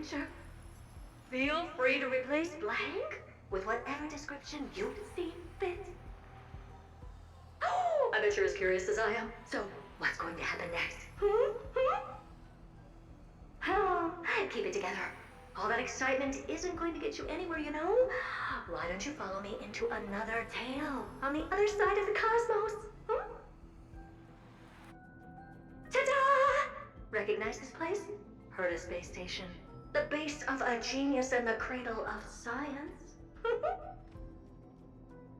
adventure. Feel free to replace blank with whatever description you see fit. Oh, I bet you're as curious as I am. So, what's going to happen next? Oh, keep it together. All that excitement isn't going to get you anywhere, you know? Why don't you follow me into another tale on the other side of the cosmos? Ta-da! Recognize this place? Herta Space Station. The base of a genius and the cradle of science.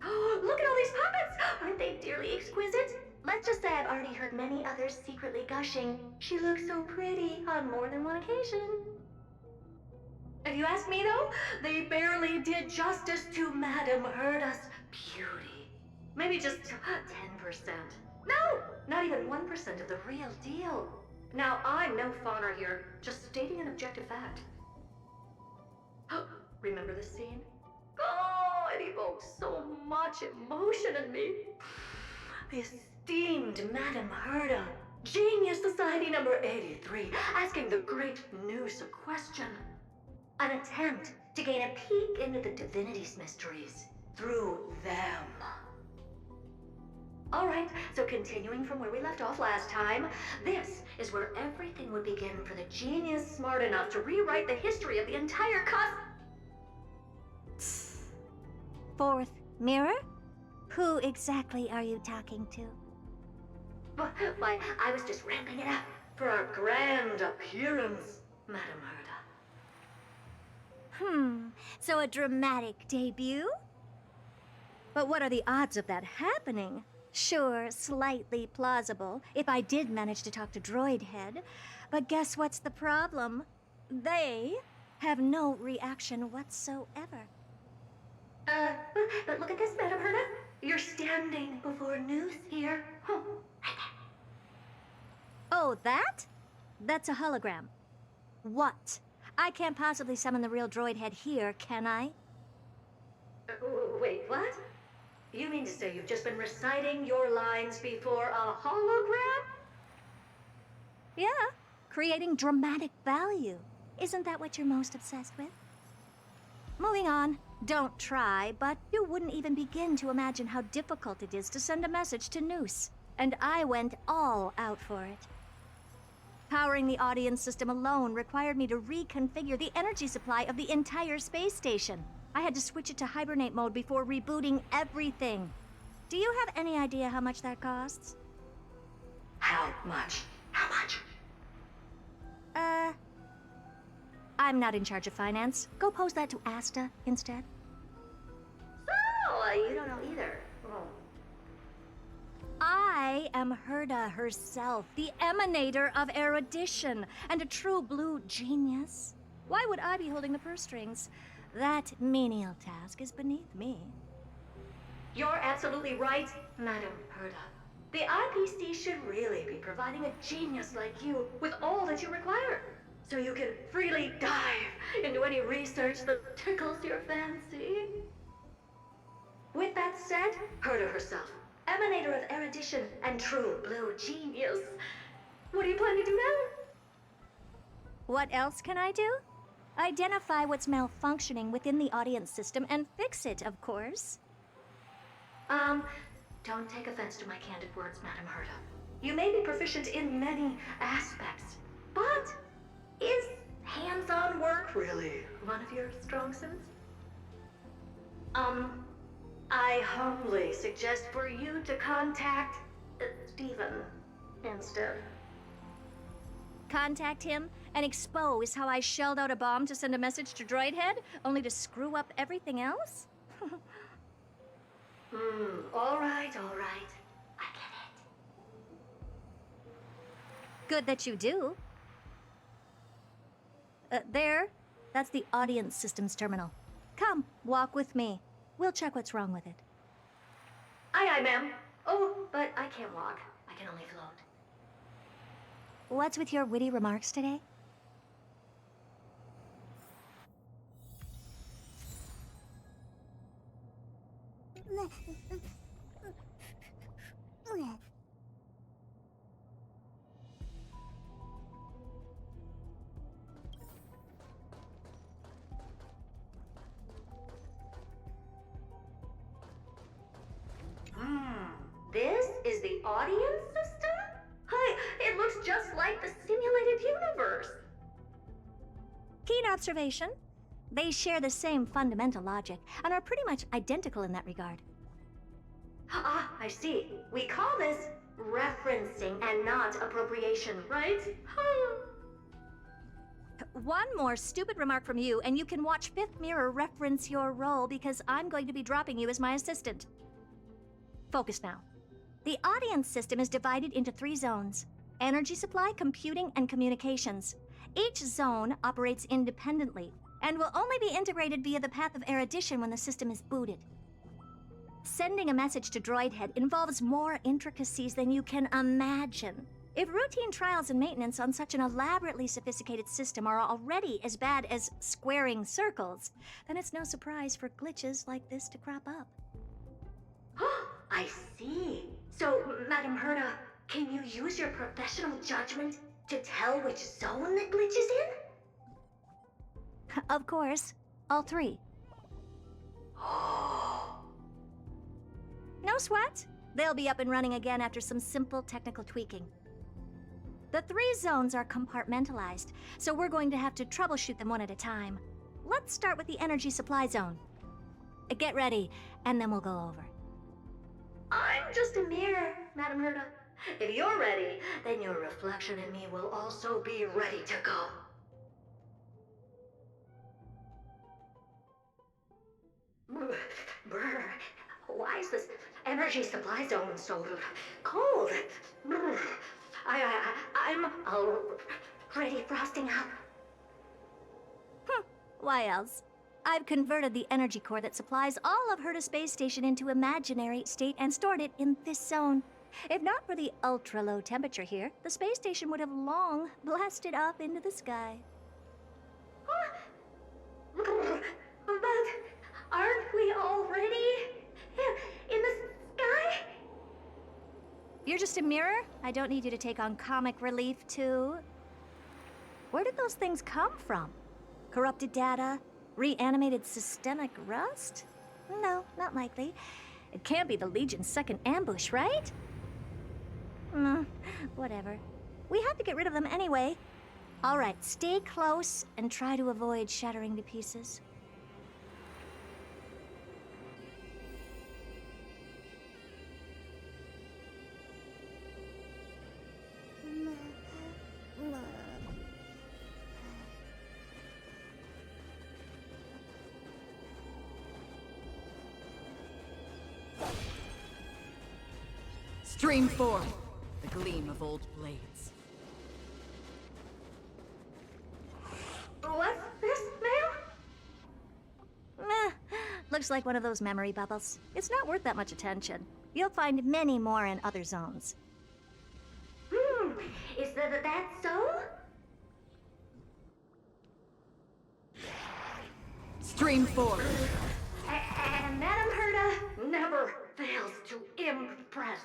Oh, look at all these puppets! Aren't they dearly exquisite? Let's just say I've already heard many others secretly gushing. She looks so pretty on more than one occasion. If you ask me though, they barely did justice to Madame Herta's beauty. Maybe just 10%. No, not even 1% of the real deal. Now, I'm no fawner here, just stating an objective fact. Remember this scene? Oh, it evokes so much emotion in me. The esteemed Madame Herta, Genius Society number 83, asking the great Noose a question. An attempt to gain a peek into the divinity's mysteries through them. Alright, so continuing from where we left off last time, this is where everything would begin for the genius smart enough to rewrite the history of the entire Fourth mirror? Who exactly are you talking to? Why, I was just ramping it up for our grand appearance, Madame Herta. So a dramatic debut? But what are the odds of that happening? Sure, slightly plausible, if I did manage to talk to Droid Head. But guess what's the problem? They have no reaction whatsoever. But look at this, Madame Herta. You're standing before Noose here. Right there. Oh, that? That's a hologram. What? I can't possibly summon the real Droid Head here, can I? Wait, what? You mean to say you've just been reciting your lines before a hologram? Yeah, creating dramatic value. Isn't that what you're most obsessed with? Moving on. Don't try, but you wouldn't even begin to imagine how difficult it is to send a message to Noose. And I went all out for it. Powering the audience system alone required me to reconfigure the energy supply of the entire space station. I had to switch it to hibernate mode before rebooting everything. Do you have any idea how much that costs? How much? How much? I'm not in charge of finance. Go pose that to Asta instead. So, you don't know either. I am Herta herself, the emanator of erudition, and a true blue genius. Why would I be holding the purse strings? That menial task is beneath me. You're absolutely right, Madame Herta. The IPC should really be providing a genius like you with all that you require, so you can freely dive into any research that tickles your fancy. With that said, Herta herself, emanator of erudition and true blue genius. What do you plan to do now? What else can I do? Identify what's malfunctioning within the audience system and fix it, of course. Don't take offense to my candid words, Madame Herta. You may be proficient in many aspects, but is hands-on work really one of your strong suits? I humbly suggest for you to contact Steven instead. Contact him and expose how I shelled out a bomb to send a message to Droid Head, only to screw up everything else? All right. I get it. Good that you do. There. That's the audience systems terminal. Come, walk with me. We'll check what's wrong with it. Aye, ma'am. Oh, but I can't walk. I can only float. What's with your witty remarks today? audience system? Hi, it looks just like the simulated universe. Keen observation. They share the same fundamental logic and are pretty much identical in that regard. Ah, I see. We call this referencing and not appropriation, right? One more stupid remark from you, and you can watch Fifth Mirror reference your role because I'm going to be dropping you as my assistant. Focus now. The audience system is divided into 3 zones: energy supply, computing, and communications. Each zone operates independently and will only be integrated via the path of erudition when the system is booted. Sending a message to Droidhead involves more intricacies than you can imagine. If routine trials and maintenance on such an elaborately sophisticated system are already as bad as squaring circles, then it's no surprise for glitches like this to crop up. I see. So, Madam Herda, can you use your professional judgment to tell which zone the glitch is in? Of course, all 3. No sweat. They'll be up and running again after some simple technical tweaking. The 3 zones are compartmentalized, so we're going to have to troubleshoot them one at a time. Let's start with the energy supply zone. Get ready, and then we'll go over. I'm just a mirror, Madam Herda. If you're ready, then your reflection in me will also be ready to go. Brr, why is this energy supply zone so cold? Brr, I'm already frosting up. Why else? I've converted the energy core that supplies all of Herta Space Station into imaginary state and stored it in this zone. If not for the ultra-low temperature here, the space station would have long blasted up into the sky. But aren't we already in the sky? You're just a mirror? I don't need you to take on comic relief, too. Where did those things come from? Corrupted data? Reanimated systemic rust? No, not likely. It can't be the Legion's second ambush, right? Whatever. We have to get rid of them anyway. All right, stay close and try to avoid shattering to pieces. Stream forth the gleam of old blades. What's this, ma'am? Looks like one of those memory bubbles. It's not worth that much attention. You'll find many more in other zones. Is that so? Stream forth. And Madam Herda never fails to impress.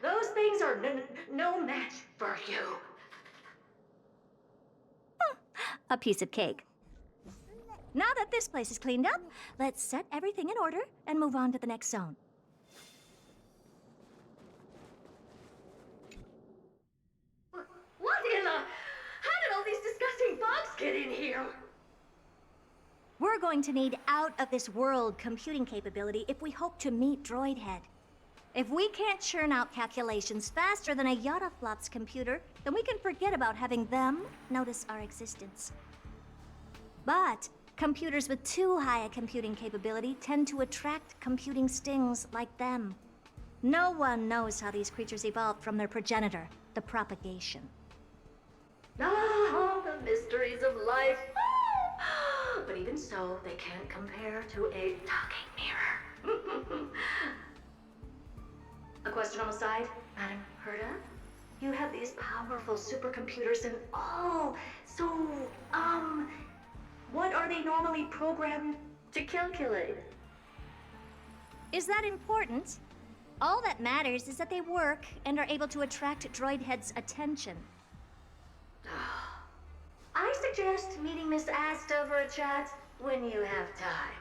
Those things are no match for you. A piece of cake. Now that this place is cleaned up, let's set everything in order and move on to the next zone. What in the... How did all these disgusting bugs get in here? We're going to need out-of-this-world computing capability if we hope to meet Droidhead. If we can't churn out calculations faster than a Yottaflop's computer, then we can forget about having them notice our existence. But computers with too high a computing capability tend to attract computing stings like them. No one knows how these creatures evolved from their progenitor, the propagation. Ah, the mysteries of life. But even so, they can't compare to a talking mirror. A question on the side, Madam Herda? You have these powerful supercomputers and what are they normally programmed to calculate? Is that important? All that matters is that they work and are able to attract Droidhead's attention. I suggest meeting Miss Asta for a chat when you have time.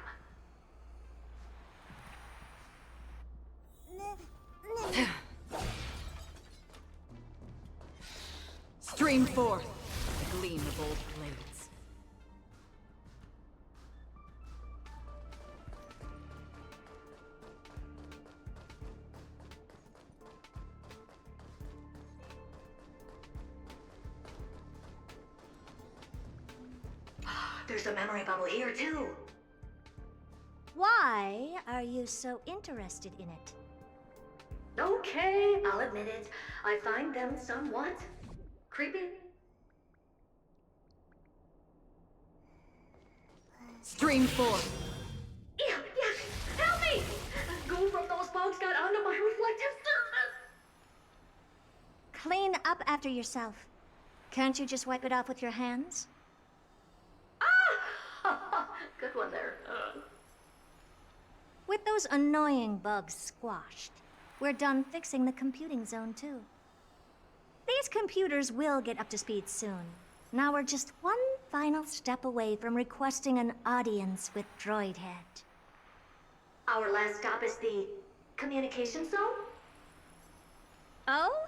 Stream forth the gleam of old blades. There's a memory bubble here, too. Why are you so interested in it? Okay, I'll admit it. I find them somewhat creepy. Stream forth. Yeah, help me! Goo from those bugs got onto my reflective surface. Clean up after yourself. Can't you just wipe it off with your hands? Ah! Good one there. With those annoying bugs squashed, we're done fixing the computing zone too. These computers will get up to speed soon. Now we're just one final step away from requesting an audience with Droidhead. Our last stop is the communication zone? Oh?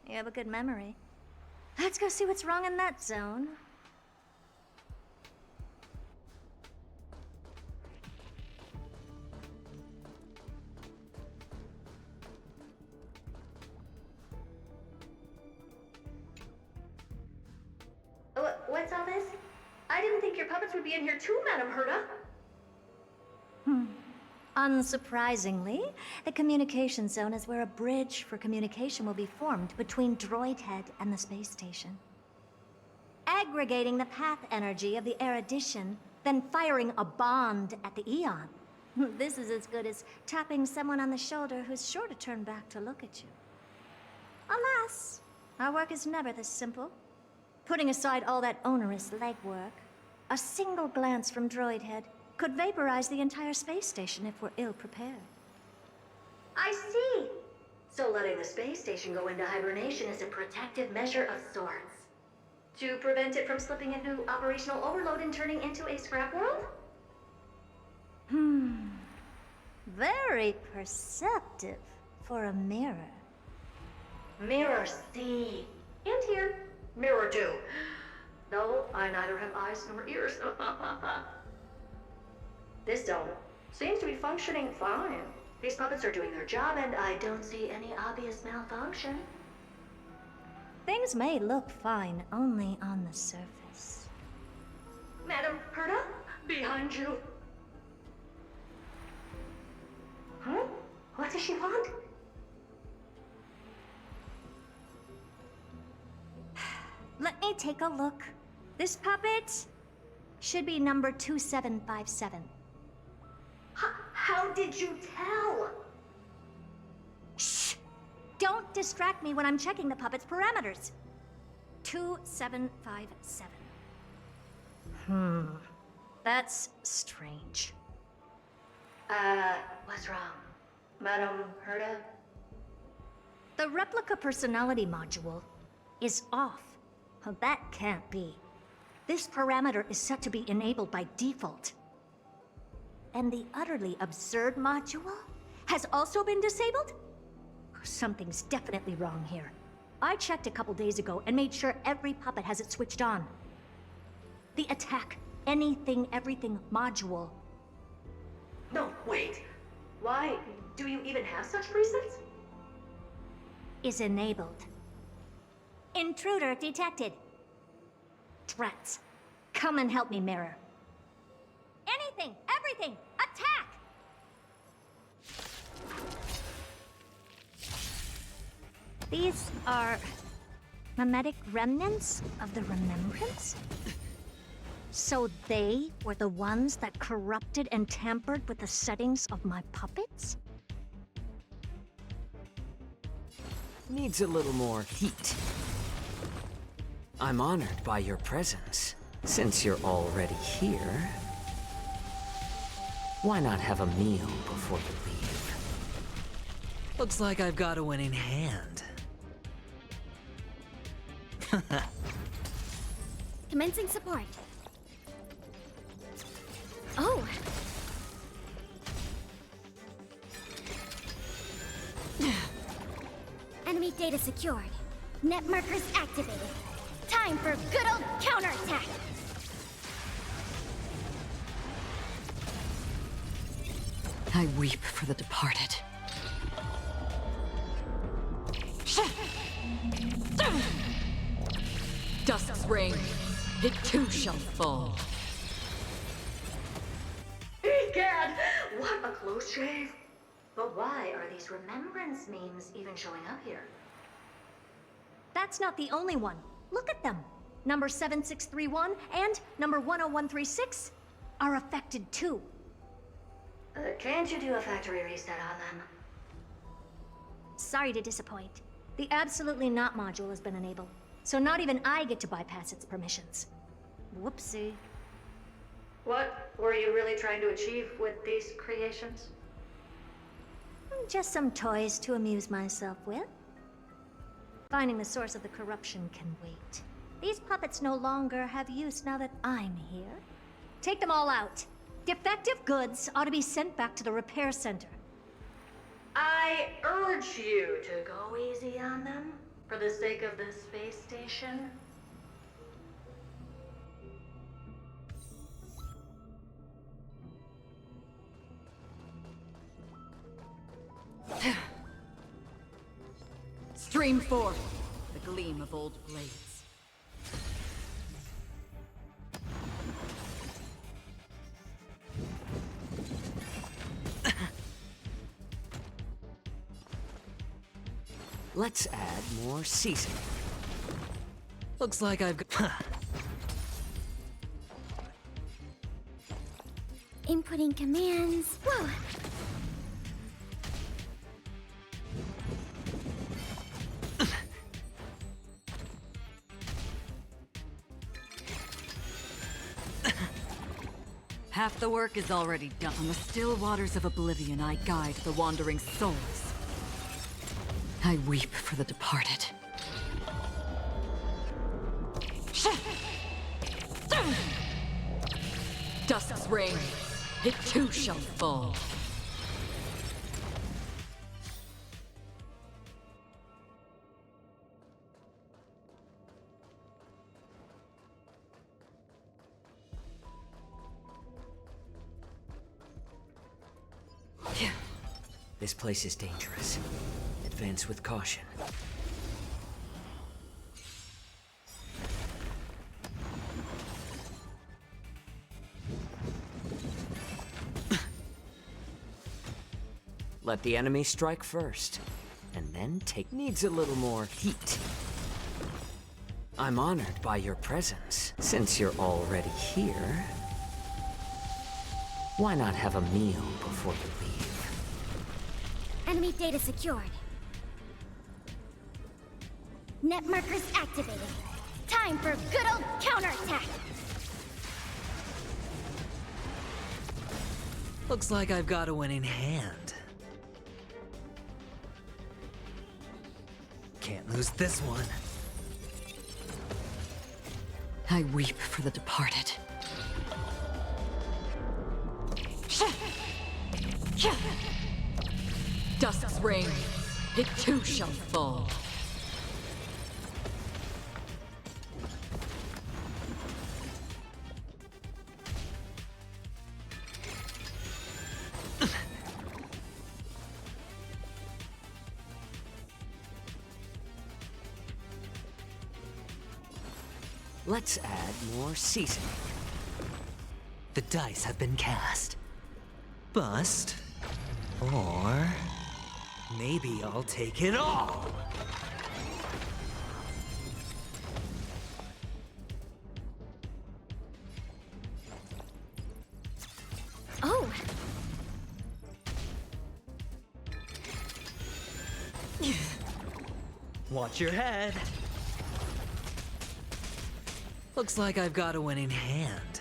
You have a good memory. Let's go see what's wrong in that zone. What's all this? I didn't think your puppets would be in here too, Madam Herta. Unsurprisingly, the communication zone is where a bridge for communication will be formed between Droidhead and the space station. Aggregating the path energy of the erudition, then firing a bond at the Eon. This is as good as tapping someone on the shoulder who's sure to turn back to look at you. Alas, our work is never this simple. Putting aside all that onerous legwork, a single glance from Droidhead could vaporize the entire space station if we're ill-prepared. I see. So letting the space station go into hibernation is a protective measure of sorts. To prevent it from slipping into operational overload and turning into a scrap world? Very perceptive for a mirror. Mirror see. And here. Mirror do. No, I neither have eyes nor ears. This zone seems to be functioning fine. These puppets are doing their job, and I don't see any obvious malfunction. Things may look fine only on the surface. Madam Herta, behind you. Huh? What does she want? Let me take a look. This puppet should be number 2757. How did you tell? Shh! Don't distract me when I'm checking the puppet's parameters. 2757. That's strange. What's wrong? Madam Herta? The replica personality module is off. Well, that can't be. This parameter is set to be enabled by default. And the utterly absurd module has also been disabled? Something's definitely wrong here. I checked a couple days ago and made sure every puppet has it switched on. The attack, anything, everything module. No, wait. Why? Do you even have such presets? Is enabled. Intruder detected. Threats. Come and help me, Mirror. Anything, everything, attack! These are mimetic remnants of the Remembrance? So they were the ones that corrupted and tampered with the settings of my puppets? Needs a little more heat. I'm honored by your presence. Since you're already here, why not have a meal before you leave? Looks like I've got a winning hand. Commencing support. Oh! Enemy data secured. Net markers activated. Time for good old counterattack! I weep for the departed. Dusk's reign, it too shall fall. Egad! What a close shave! But why are these remembrance memes even showing up here? That's not the only one. Look at them. Number 7631 and number 10136 are affected too. Can't you do a factory reset on them? Sorry to disappoint. The Absolutely Not module has been enabled, so not even I get to bypass its permissions. Whoopsie. What were you really trying to achieve with these creations? Just some toys to amuse myself with. Finding the source of the corruption can wait. These puppets no longer have use now that I'm here. Take them all out. Defective goods ought to be sent back to the repair center. I urge you to go easy on them, for the sake of the space station. Stream forth, the gleam of old blades. Let's add more seasoning. Looks like I've got. Inputting commands. Whoa! Half the work is already done. On the still waters of oblivion, I guide the wandering souls. I weep for the departed. Dusk's reign, it too shall fall. This place is dangerous. Advance with caution. Let the enemy strike first, and then take needs a little more heat. I'm honored by your presence. Since you're already here, why not have a meal before you leave? Enemy data secured. Net markers activated. Time for good old counterattack! Looks like I've got a winning hand. Can't lose this one. I weep for the departed. Dusk's reign, it too shall fall. Let's add more seasoning. The dice have been cast. Bust. Or maybe I'll take it all. Oh! Watch your head. Looks like I've got a winning hand.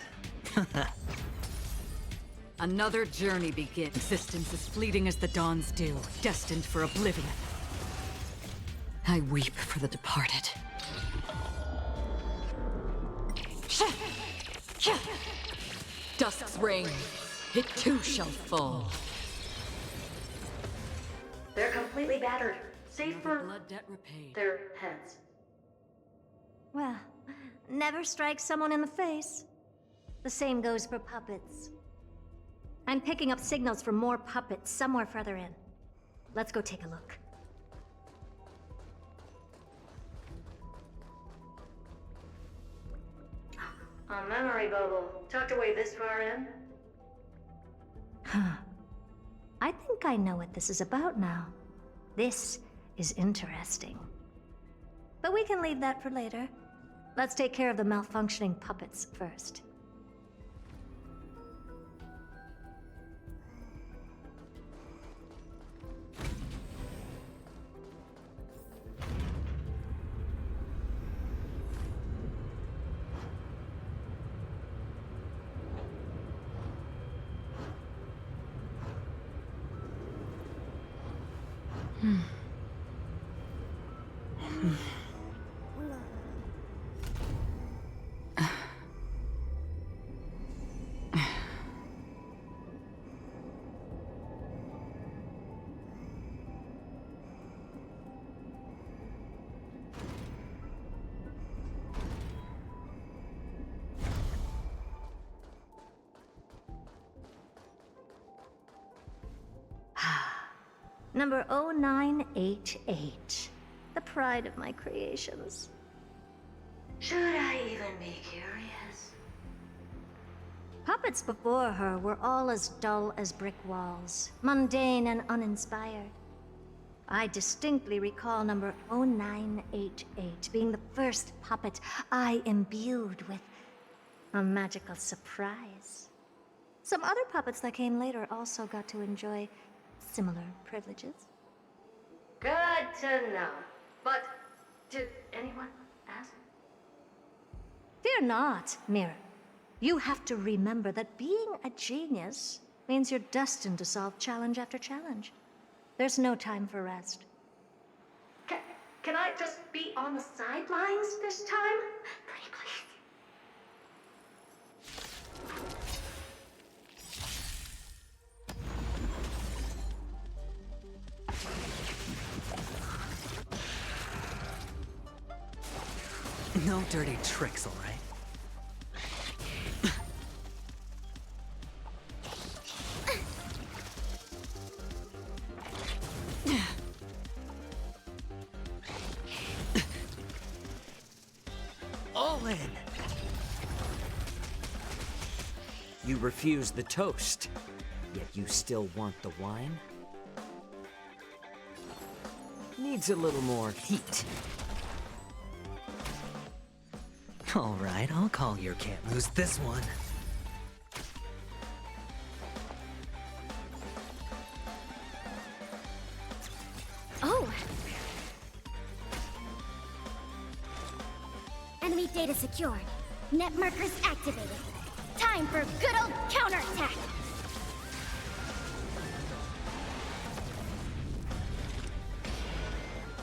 Another journey begins. Existence as fleeting as the dawn's dew, destined for oblivion. I weep for the departed. Dusk's reign, it too shall fall. They're completely battered, save for Blood debt repaid. their heads. Well, never strike someone in the face. The same goes for puppets. I'm picking up signals from more puppets somewhere further in. Let's go take a look. A memory bubble. Tucked away this far in? Huh. I think I know what this is about now. This is interesting. But we can leave that for later. Let's take care of the malfunctioning puppets first. Number 0988. The pride of my creations. Should I even be curious? Puppets before her were all as dull as brick walls, mundane and uninspired. I distinctly recall number 0988 being the first puppet I imbued with a magical surprise. Some other puppets that came later also got to enjoy similar privileges. Good to know. But did anyone ask? Fear not, Mirror. You have to remember that being a genius means you're destined to solve challenge after challenge. There's no time for rest. Can I just be on the sidelines this time? Pretty please. No dirty tricks, all right? All in! You refuse the toast, yet you still want the wine? Needs a little more heat. All right, I'll call your can't lose this one. Oh! Enemy data secured. Net markers activated. Time for good old counterattack!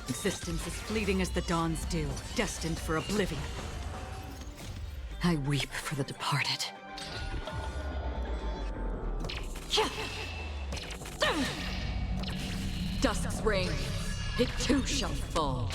Existence as fleeting as the dawn's dew, destined for oblivion. I weep for the departed. Dusk's reign, it too shall fall.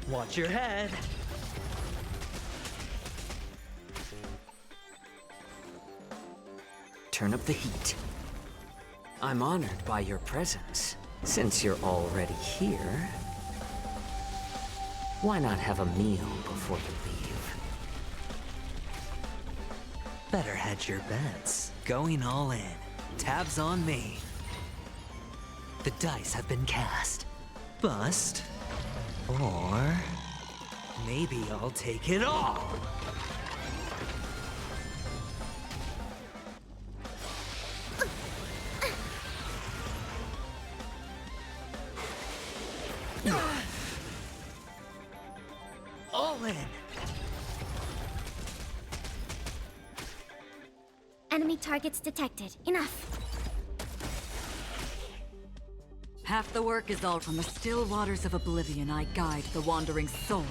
Watch your head. Turn up the heat. I'm honored by your presence. Since you're already here, why not have a meal before you leave? Better hedge your bets. Going all in. Tabs on me. The dice have been cast. Bust. Or maybe I'll take it all. All in. Enemy targets detected. Enough. Half the work is all from the still waters of oblivion. I guide the wandering souls.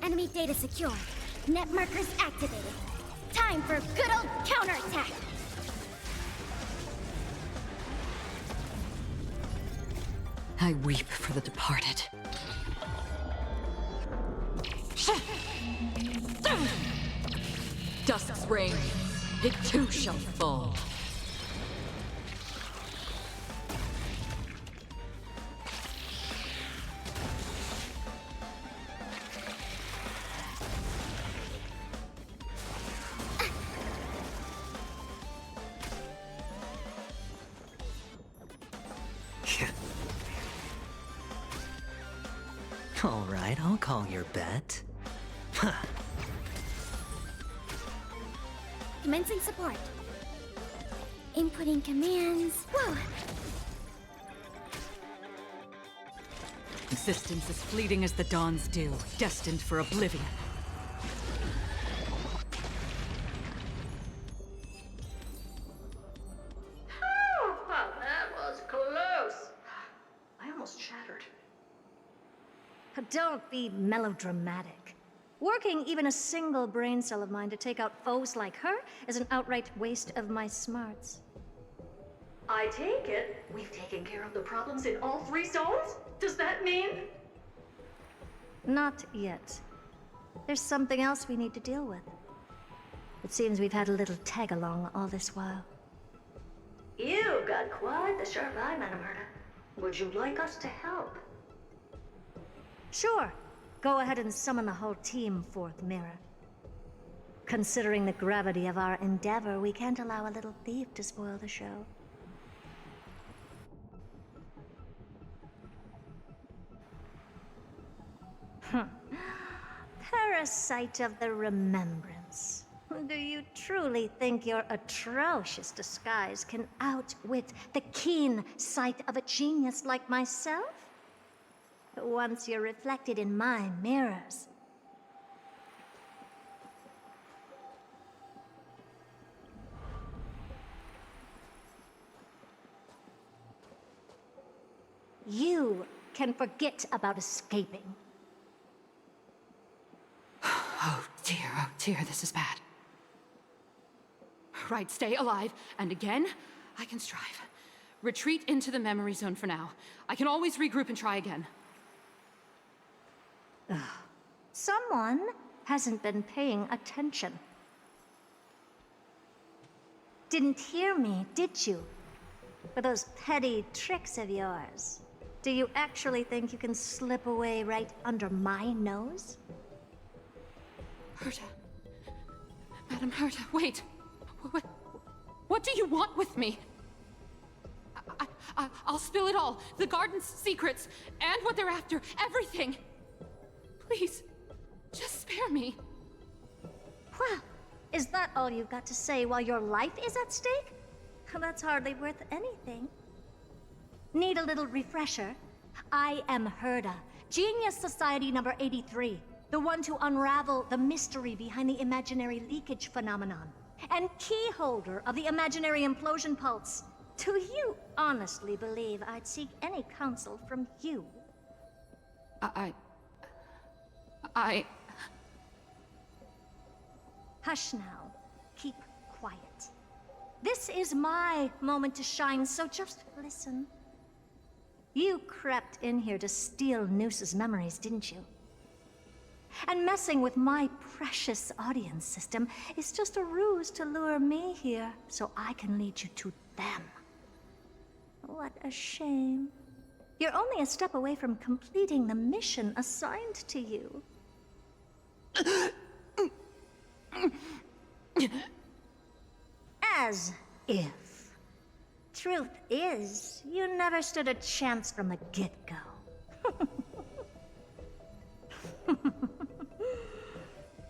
Enemy data secure. Net markers activated. Time for good old counterattack. I weep for the departed. Dusk's reign, it too shall fall. All right, I'll call your bet. Huh. Commencing support. Inputting commands. Whoa! Existence as fleeting as the dawn's dew, destined for oblivion. Oh, that was close. I almost shattered. Don't be melodramatic. Working even a single brain cell of mine to take out foes like her is an outright waste of my smarts. I take it we've taken care of the problems in all 3 zones? Does that mean? Not yet. There's something else we need to deal with. It seems we've had a little tag-along all this while. You've got quite the sharp eye, Madam Herta. Would you like us to help? Sure. Go ahead and summon the whole team, Fourth Mirror. Considering the gravity of our endeavor, we can't allow a little thief to spoil the show. Parasite of the Remembrance. Do you truly think your atrocious disguise can outwit the keen sight of a genius like myself? Once you're reflected in my mirrors. You can forget about escaping. Oh dear, this is bad. Right, stay alive, and again, I can strive. Retreat into the memory zone for now. I can always regroup and try again. Someone hasn't been paying attention. Didn't hear me, did you? For those petty tricks of yours. Do you actually think you can slip away right under my nose? Herta. Madam Herta, wait. What do you want with me? I'll spill it all. The garden's secrets, and what they're after. Everything. Please, just spare me. Well, is that all you've got to say while your life is at stake? That's hardly worth anything. Need a little refresher? I am Herta, Genius Society number 83, the one to unravel the mystery behind the imaginary leakage phenomenon, and key holder of the imaginary implosion pulse. Do you honestly believe I'd seek any counsel from you? Hush now. Keep quiet. This is my moment to shine, so just listen. You crept in here to steal Noose's memories, didn't you? And messing with my precious audience system is just a ruse to lure me here so I can lead you to them. What a shame. You're only a step away from completing the mission assigned to you. As if. Truth is, you never stood a chance from the get-go.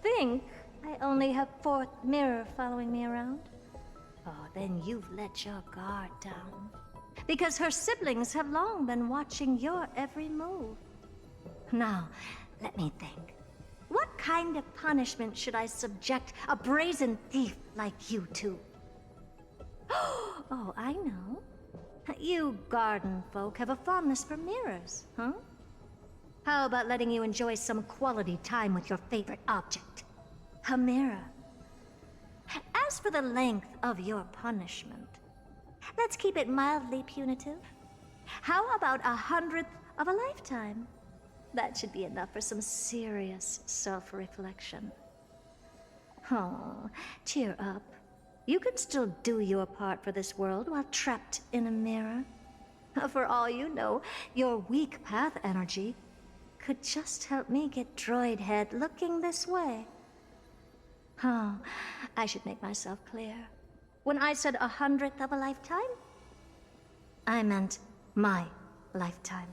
Think I only have Fourth Mirror following me around? Oh, then you've let your guard down. Because her siblings have long been watching your every move. Now, let me think. What kind of punishment should I subject a brazen thief like you to? Oh, I know. You garden folk have a fondness for mirrors, huh? How about letting you enjoy some quality time with your favorite object? A mirror. As for the length of your punishment, let's keep it mildly punitive. How about 100th of a lifetime? That should be enough for some serious self-reflection. Oh, cheer up. You can still do your part for this world while trapped in a mirror. For all you know, your weak path energy could just help me get Droid Head looking this way. Oh, I should make myself clear. When I said 100th of a lifetime, I meant my lifetime.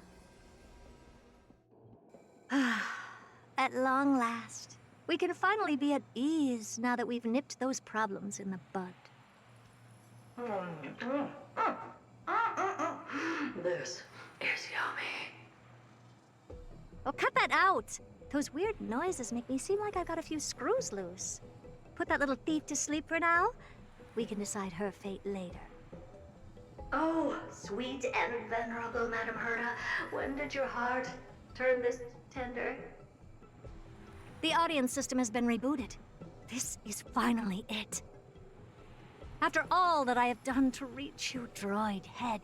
At long last, we can finally be at ease now that we've nipped those problems in the bud. This is yummy. Oh, cut that out! Those weird noises make me seem like I've got a few screws loose. Put that little thief to sleep for now. We can decide her fate later. Oh, sweet and venerable Madam Herta, when did your heart turn this tender? The audience system has been rebooted. This is finally it. After all that I have done to reach you, Droid Head,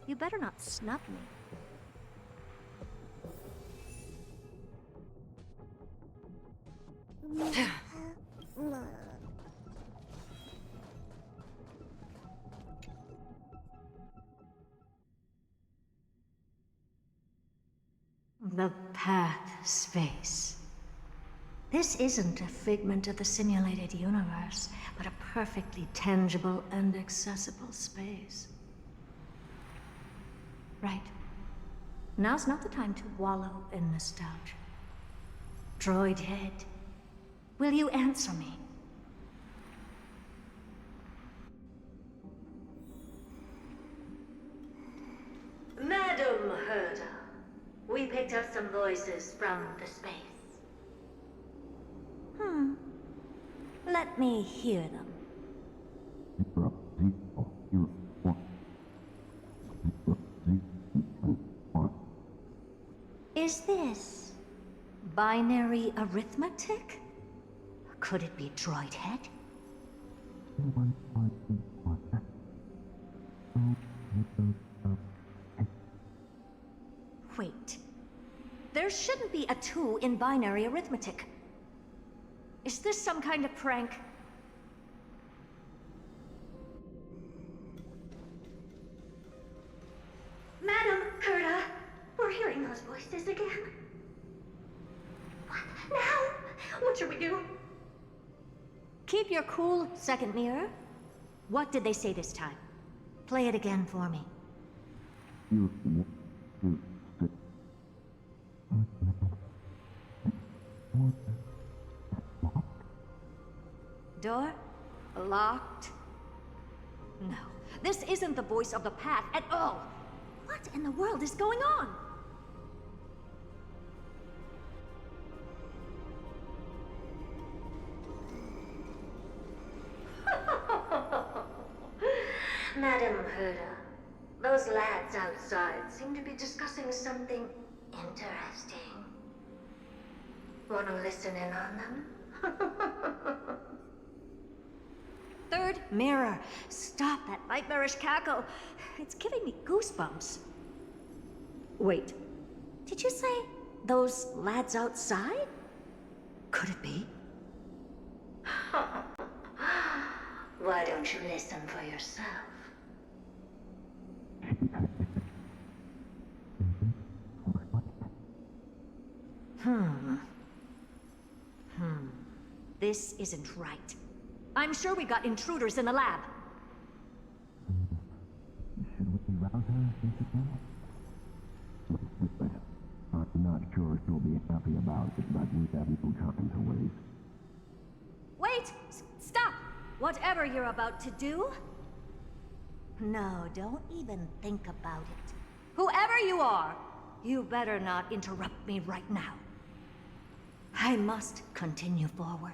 you better not snub me. The path space. This isn't a figment of the simulated universe, but a perfectly tangible and accessible space. Right. Now's not the time to wallow in nostalgia. Droid Head, will you answer me? Madam Herta, we picked up some voices from the space. Let me hear them. Is this binary arithmetic? Could it be Droid Head? Wait. There shouldn't be a 2 in binary arithmetic. Is this some kind of prank? Madam Herta, we're hearing those voices again. What now? What should we do? Keep your cool, second mirror. What did they say this time? Play it again for me. Door? Locked? No. This isn't the voice of the path at all. What in the world is going on? Madam Herta, those lads outside seem to be discussing something interesting. Want to listen in on them? Third mirror. Stop that nightmarish cackle. It's giving me goosebumps. Wait. Did you say those lads outside? Could it be? Why don't you listen for yourself? This isn't right. I'm sure we got intruders in the lab. Should we rouse her once again? I'm not sure she'll be happy about it, but we have no time to waste. Wait! Stop! Whatever you're about to do. No, don't even think about it. Whoever you are, you better not interrupt me right now. I must continue forward.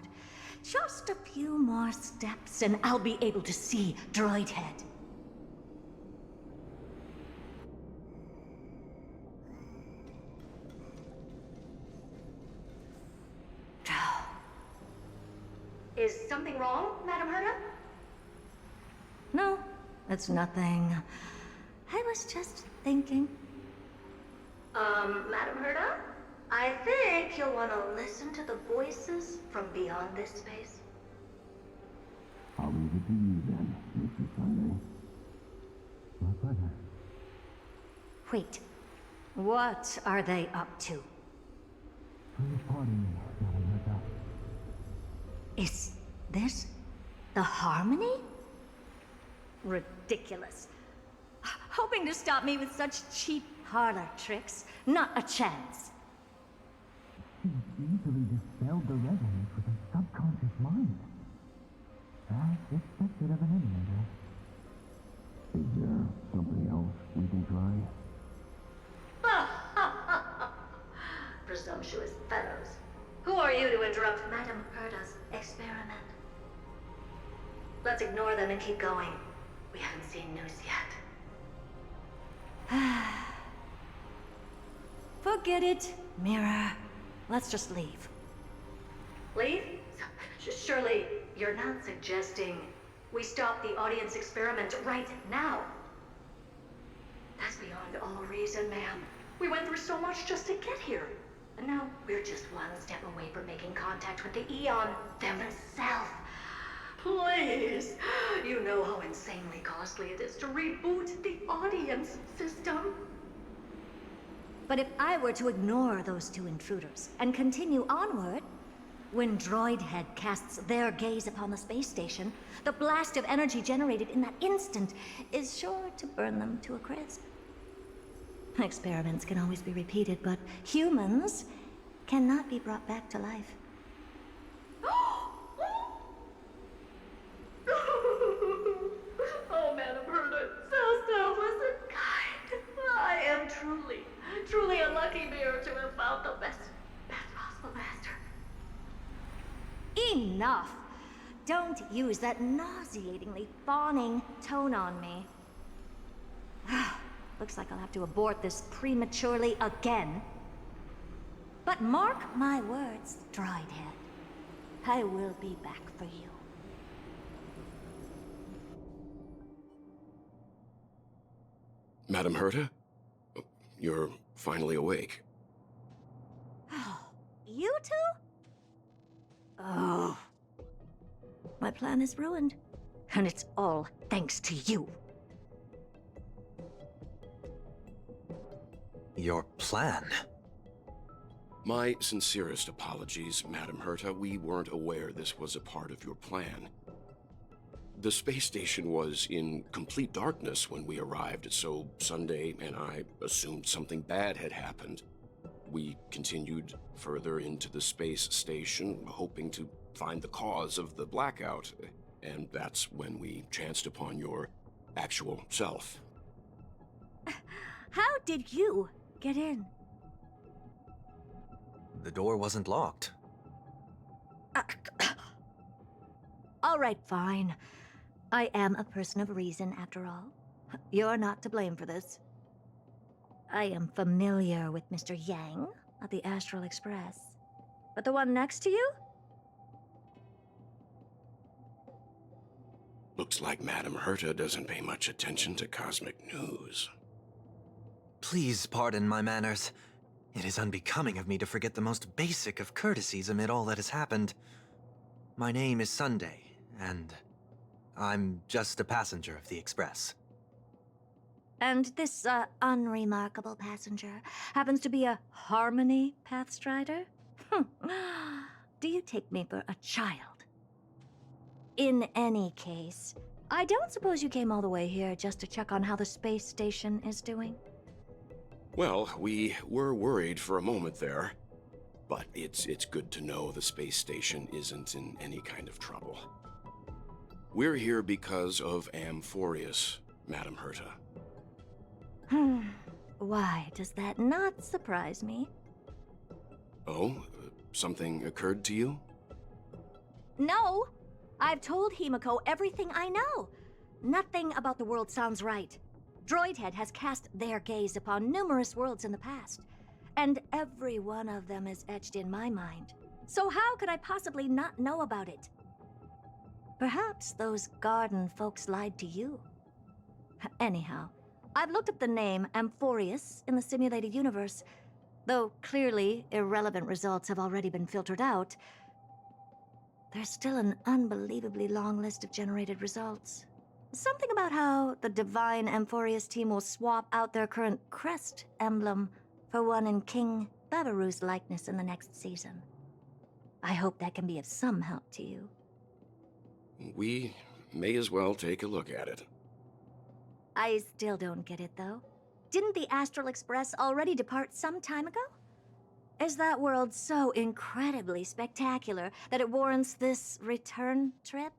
Just a few more steps and I'll be able to see Droid Head. Is something wrong, Madam Herta? No, it's nothing. I was just thinking. Madam Herta? I think you'll want to listen to the voices from beyond this space. I'll leave it to you then, Mr. Sunday. My pleasure. Wait, what are they up to? Please pardon me, Madam Herta. Is this the Harmony? Ridiculous. Hoping to stop me with such cheap parlor tricks? Not a chance. She easily dispelled the resonance with her subconscious mind. As expected of an emulator. Is there something else we can try? Presumptuous fellows. Who are you to interrupt Madam Herta's experiment? Let's ignore them and keep going. We haven't seen news yet. Forget it, Mirror. Let's just leave. Leave? Surely you're not suggesting we stop the audience experiment right now? That's beyond all reason, ma'am. We went through so much just to get here. And now we're just one step away from making contact with the Eon themselves. Please! You know how insanely costly it is to reboot the audience system. But if I were to ignore those two intruders and continue onward, when Droid Head casts their gaze upon the space station, the blast of energy generated in that instant is sure to burn them to a crisp. Experiments can always be repeated, but humans cannot be brought back to life. Oh, Madam Herta, so selfless and kind. I am truly a lucky bear to have found the best possible master. Enough! Don't use that nauseatingly fawning tone on me. Looks like I'll have to abort this prematurely again. But mark my words, Droid Head. I will be back for you. Madam Herta? You're finally awake. You two? Oh. My plan is ruined. And it's all thanks to you. Your plan? My sincerest apologies, Madam Herta. We weren't aware this was a part of your plan. The space station was in complete darkness when we arrived, so Sunday and I assumed something bad had happened. We continued further into the space station, hoping to find the cause of the blackout, and that's when we chanced upon your actual self. How did you get in? The door wasn't locked. All right, fine. I am a person of reason, after all. You're not to blame for this. I am familiar with Mr. Yang at the Astral Express. But the one next to you? Looks like Madam Herta doesn't pay much attention to cosmic news. Please pardon my manners. It is unbecoming of me to forget the most basic of courtesies amid all that has happened. My name is Sunday, and I'm just a passenger of the Express. And this, unremarkable passenger happens to be a Harmony Pathstrider? Do you take me for a child? In any case, I don't suppose you came all the way here just to check on how the space station is doing? Well, we were worried for a moment there, but it's good to know the space station isn't in any kind of trouble. We're here because of Amphorius, Madam Herta. Why does that not surprise me? Oh, something occurred to you? No! I've told Himiko everything I know. Nothing about the world sounds right. Droidhead has cast their gaze upon numerous worlds in the past, and every one of them is etched in my mind. So how could I possibly not know about it? Perhaps those garden folks lied to you. Anyhow, I've looked up the name Amphorius in the simulated universe. Though clearly irrelevant results have already been filtered out, there's still an unbelievably long list of generated results. Something about how the Divine Amphorius team will swap out their current crest emblem for one in King Babaru's likeness in the next season. I hope that can be of some help to you. We may as well take a look at it. I still don't get it, though. Didn't the Astral Express already depart some time ago? Is that world so incredibly spectacular that it warrants this return trip?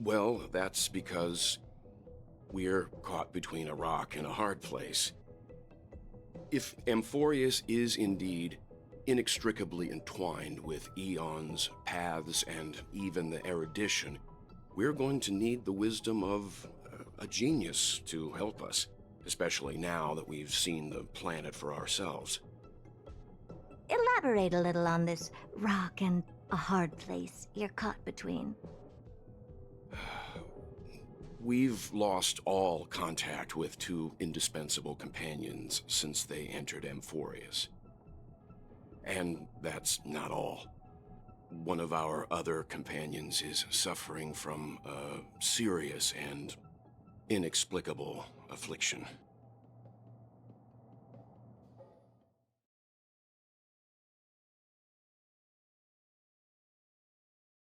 Well, that's because we're caught between a rock and a hard place. If Amphorius is indeed inextricably entwined with eons, paths, and even the erudition, we're going to need the wisdom of a genius to help us, especially now that we've seen the planet for ourselves. Elaborate a little on this rock and a hard place you're caught between. We've lost all contact with two indispensable companions since they entered Amphorius. And that's not all. One of our other companions is suffering from a serious and inexplicable affliction.